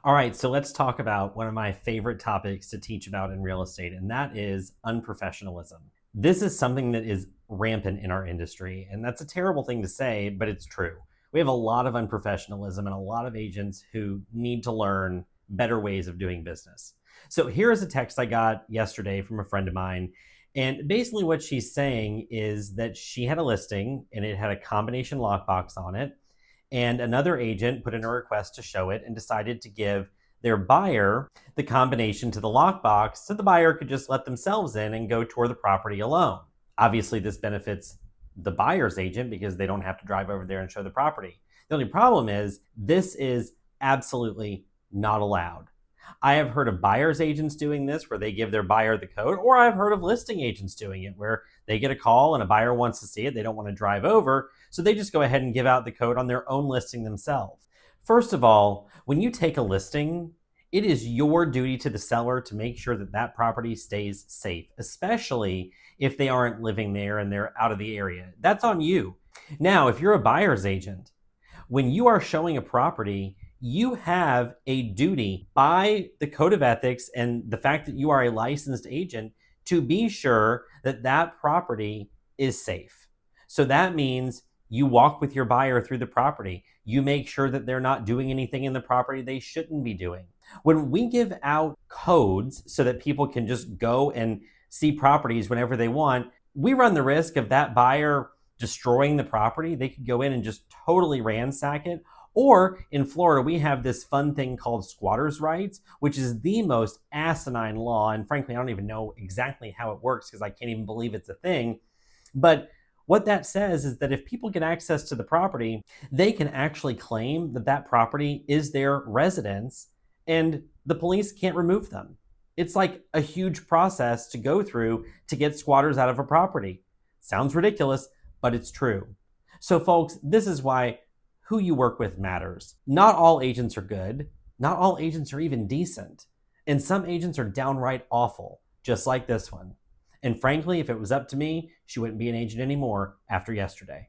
All right, so let's talk about one of my favorite topics to teach about in real estate, and that is unprofessionalism. This is something that is rampant in our industry, and that's a terrible thing to say, but it's true. We have a lot of unprofessionalism and a lot of agents who need to learn better ways of doing business. So here is a text I got yesterday from a friend of mine. And basically, what she's saying is that she had a listing and it had a combination lockbox on it, and another agent put in a request to show it and decided to give their buyer the combination to the lockbox so the buyer could just let themselves in and go tour the property alone. Obviously, this benefits the buyer's agent because they don't have to drive over there and show the property. The only problem is this is absolutely not allowed. I have heard of buyer's agents doing this where they give their buyer the code, or I've heard of listing agents doing it where they get a call and a buyer wants to see it. They don't want to drive over, so they just go ahead and give out the code on their own listing themselves. First of all, when you take a listing, it is your duty to the seller to make sure that that property stays safe, especially if they aren't living there and they're out of the area. That's on you. Now, if you're a buyer's agent, when you are showing a property, you have a duty by the code of ethics and the fact that you are a licensed agent to be sure that that property is safe. So that means you walk with your buyer through the property. You make sure that they're not doing anything in the property they shouldn't be doing. When we give out codes so that people can just go and see properties whenever they want, we run the risk of that buyer destroying the property. They could go in and just totally ransack it. Or in Florida, we have this fun thing called squatters' rights, which is the most asinine law. And frankly, I don't even know exactly how it works because I can't even believe it's a thing. But what that says is that if people get access to the property, they can actually claim that that property is their residence and the police can't remove them. It's like a huge process to go through to get squatters out of a property. Sounds ridiculous, but it's true. So folks, this is why who you work with matters. Not all agents are good. Not all agents are even decent. And some agents are downright awful, just like this one. And frankly, if it was up to me, she wouldn't be an agent anymore after yesterday.